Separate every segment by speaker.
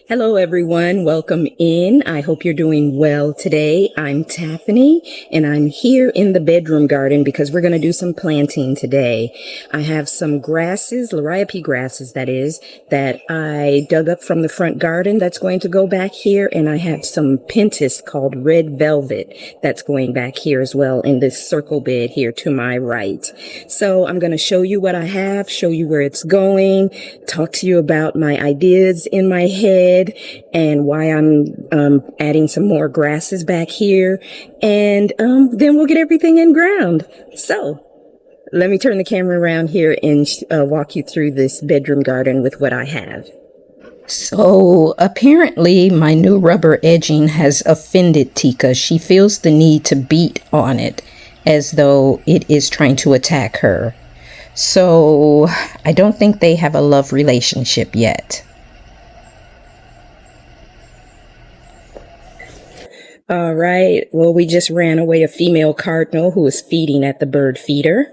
Speaker 1: Hello everyone, welcome in. I hope you're doing well today. I'm Taffany and I'm here in the bedroom garden because we're going to do some planting today. I have some grasses, liriope grasses that is, that I dug up from the front garden that's going to go back here, and I have some pentas called red velvet that's going back here as well in this circle bed here to my right. So I'm going to show you what I have, show you where it's going, talk to you about my ideas in my head, and why I'm adding some more grasses back here, and then we'll get everything in ground. So let me turn the camera around here and walk you through this bedroom garden with what I have. So apparently my new rubber edging has offended Tika. She feels the need to beat on it as though it is trying to attack her. So I don't think they have a love relationship yet. All right. Well, we just ran away a female cardinal who was feeding at the bird feeder.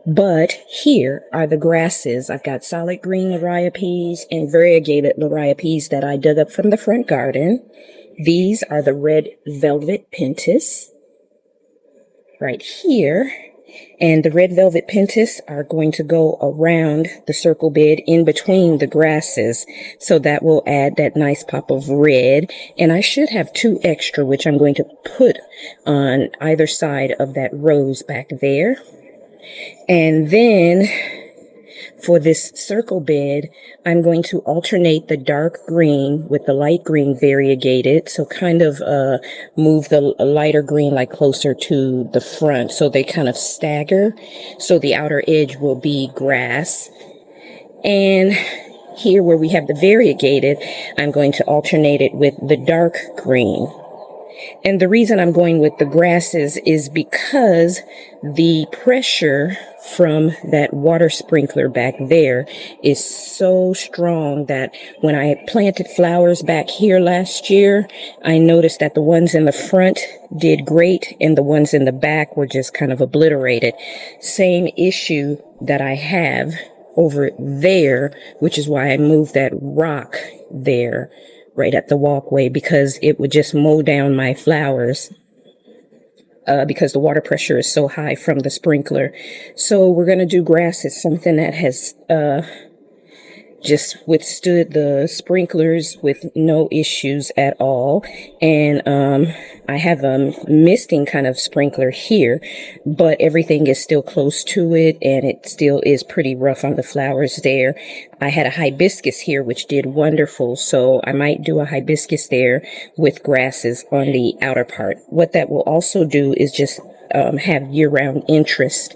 Speaker 1: But here are the grasses. I've got solid green liriopes and variegated liriopes that I dug up from the front garden. These are the red velvet pentas right here. And the red velvet pentas are going to go around the circle bed in between the grasses. So that will add that nice pop of red. And I should have 2 extra, which I'm going to put on either side of that rose back there. And then for this circle bed, I'm going to alternate the dark green with the light green variegated. So kind of move the lighter green like closer to the front so they kind of stagger. So the outer edge will be grass. And here where we have the variegated, I'm going to alternate it with the dark green. And the reason I'm going with the grasses is because the pressure from that water sprinkler back there is so strong that when I planted flowers back here last year, I noticed that the ones in the front did great and the ones in the back were just kind of obliterated. Same issue that I have over there, which is why I moved that rock there right at the walkway, because it would just mow down my flowers because the water pressure is so high from the sprinkler. So we're going to do grasses, something that has just withstood the sprinklers with no issues at all. And I have a misting kind of sprinkler here, but everything is still close to it and it still is pretty rough on the flowers there. I had a hibiscus here which did wonderful, so I might do a hibiscus there with grasses on the outer part. What that will also do is just have year-round interest.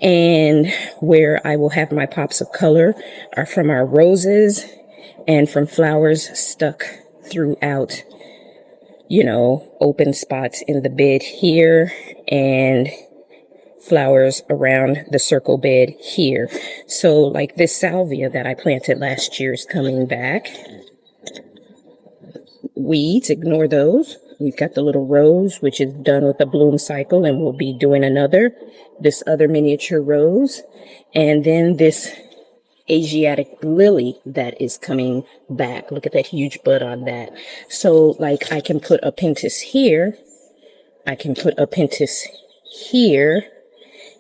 Speaker 1: And where I will have my pops of color are from our roses and from flowers stuck throughout, you know, open spots in the bed here and flowers around the circle bed here. So like this salvia that I planted last year is coming back. Weeds, ignore those. We've got the little rose, which is done with a bloom cycle, and we'll be doing another. This other miniature rose, and then this Asiatic lily that is coming back. Look at that huge bud on that. So, like, I can put a pentas here. I can put a pentas here,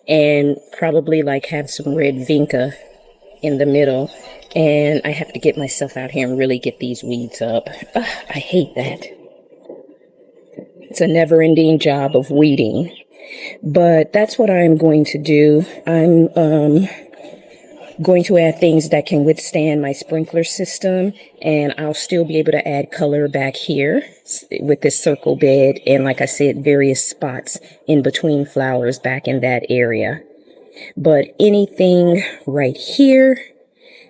Speaker 1: and probably, like, have some red vinca in the middle. And I have to get myself out here and really get these weeds up. Ugh, I hate that. It's a never-ending job of weeding. But that's what I'm going to do. I'm going to add things that can withstand my sprinkler system, and I'll still be able to add color back here with this circle bed, and like I said, various spots in between flowers back in that area. But anything right here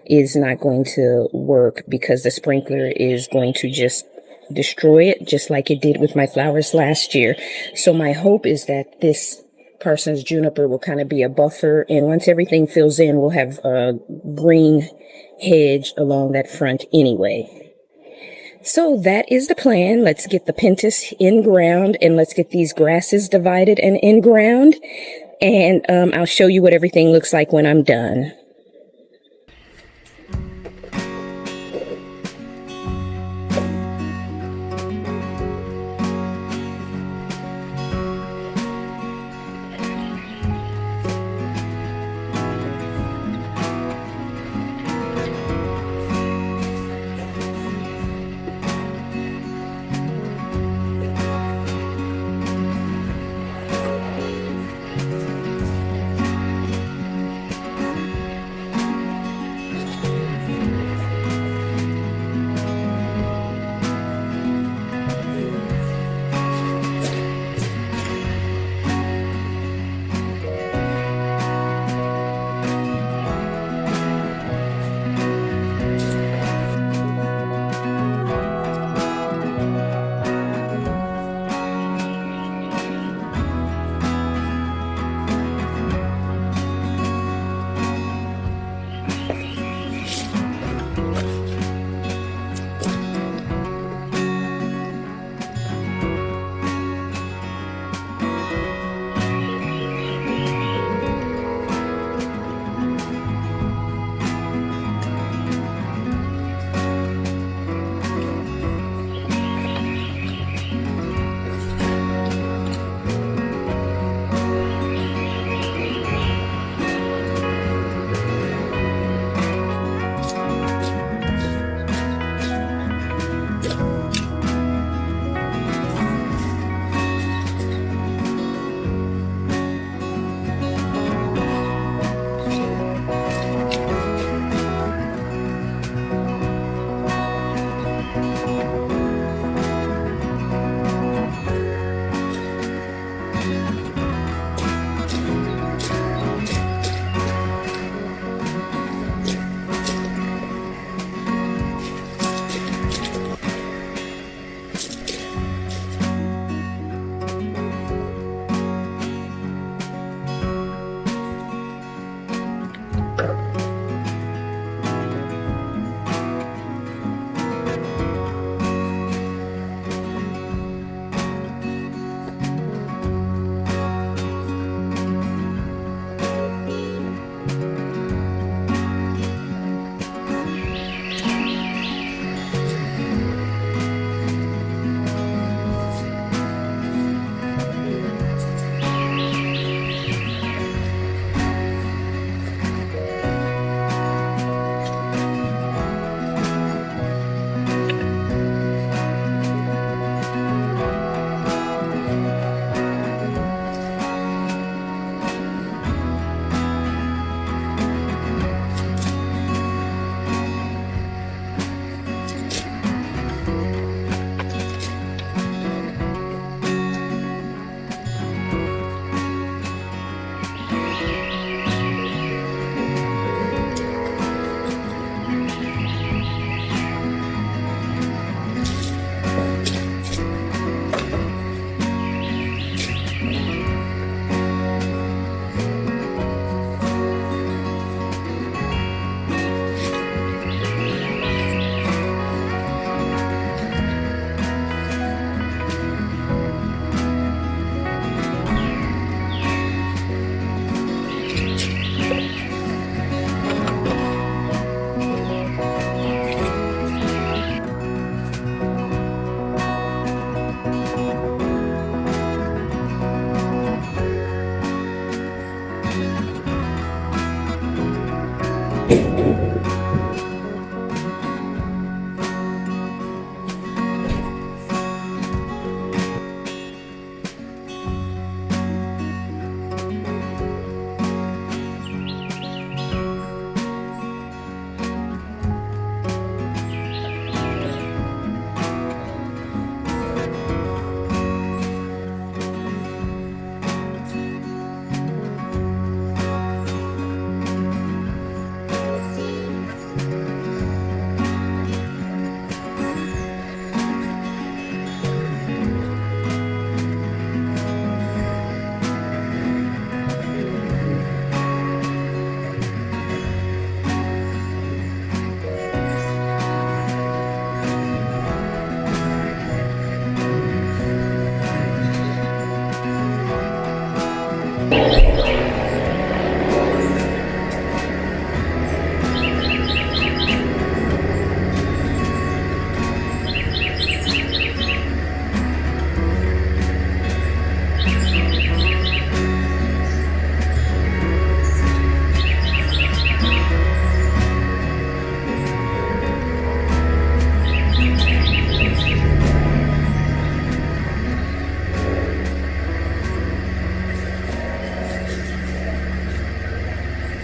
Speaker 1: is not going to work because the sprinkler is going to just destroy it, just like it did with my flowers last year. So my hope is that this Parsons juniper will kind of be a buffer, and once everything fills in, we'll have a green hedge along that front anyway. So that is the plan. Let's get the Pentas in ground and let's get these grasses divided and in ground. And I'll show you what everything looks like when I'm done.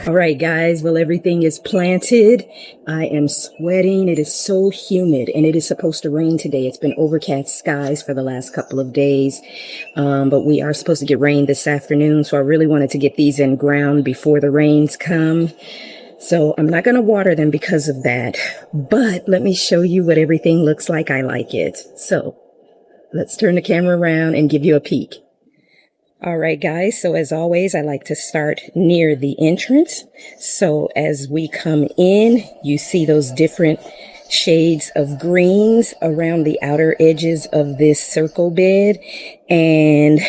Speaker 1: All right, guys. Well, everything is planted. I am sweating. It is so humid, and it is supposed to rain today. It's been overcast skies for the last couple of days, but we are supposed to get rain this afternoon. So I really wanted to get these in ground before the rains come. So I'm not going to water them because of that. But let me show you what everything looks like. I like it. So let's turn the camera around and give you a peek. All right, guys. So as always, I like to start near the entrance. So as we come in, you see those different shades of greens around the outer edges of this circle bed. And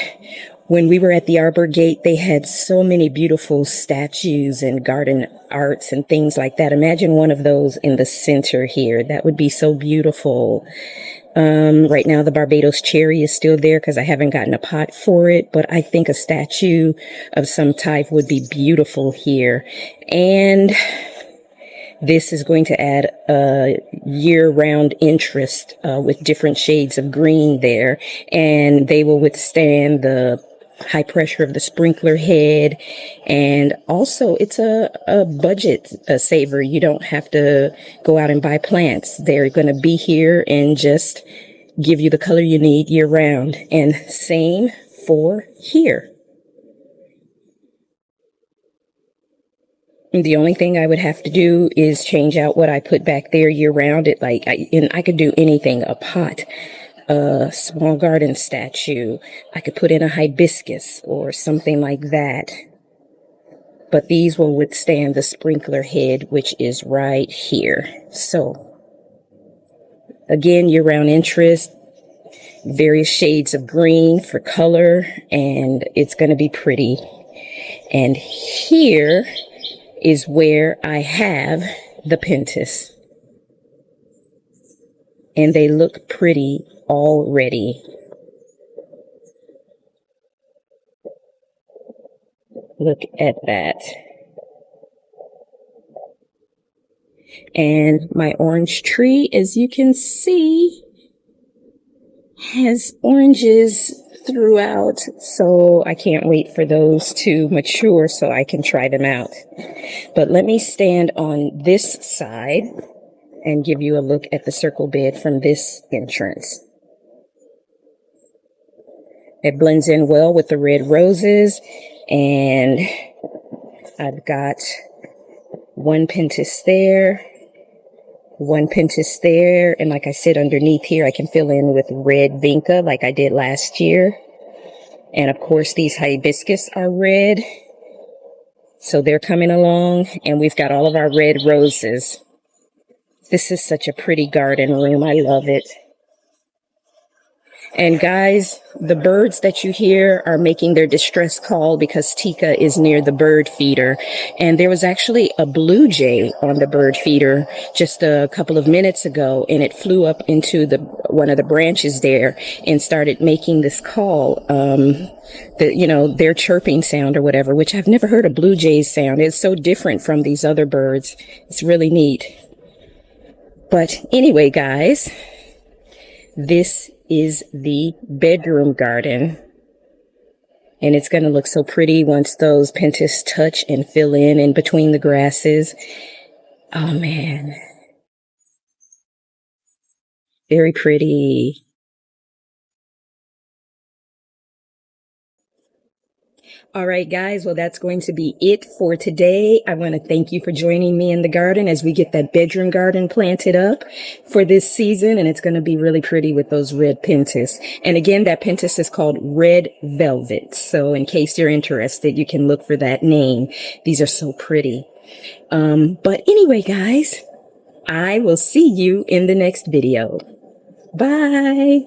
Speaker 1: when we were at the Arbor Gate, they had so many beautiful statues and garden arts and things like that. Imagine one of those in the center here. That would be so beautiful. Right now the Barbados cherry is still there because I haven't gotten a pot for it, but I think a statue of some type would be beautiful here. And this is going to add a year-round interest with different shades of green there, and they will withstand the high pressure of the sprinkler head. And also it's a budget saver. You don't have to go out and buy plants. They're going to be here and just give you the color you need year round. And same for here. The only thing I would have to do is change out what I put back there year round. And I could do anything, a pot, a small garden statue. I could put in a hibiscus or something like that. But these will withstand the sprinkler head, which is right here. So again, year-round interest, various shades of green for color, and it's going to be pretty. And here is where I have the Pentas. And they look pretty already. Look at that. And my orange tree, as you can see, has oranges throughout. So I can't wait for those to mature so I can try them out. But let me stand on this side and give you a look at the circle bed from this entrance. It blends in well with the red roses, and I've got one Pentas there, one Pentas there, and like I said, underneath here I can fill in with red vinca like I did last year. And of course these hibiscus are red, so they're coming along, and we've got all of our red roses. This is such a pretty garden room. I love it. And guys, the birds that you hear are making their distress call because Tika is near the bird feeder. And there was actually a blue jay on the bird feeder just a couple of minutes ago, and it flew up into one of the branches there and started making this call, their chirping sound or whatever, which I've never heard a blue jay's sound. It's so different from these other birds. It's really neat. But anyway, guys, this is the bedroom garden, and it's going to look so pretty once those Pentas touch and fill in between the grasses. Oh man, very pretty. All right, guys. Well, that's going to be it for today. I want to thank you for joining me in the garden as we get that bedroom garden planted up for this season. And it's going to be really pretty with those red Pentas. And again, that Pentas is called Red Velvet. So in case you're interested, you can look for that name. These are so pretty. But anyway, guys, I will see you in the next video. Bye.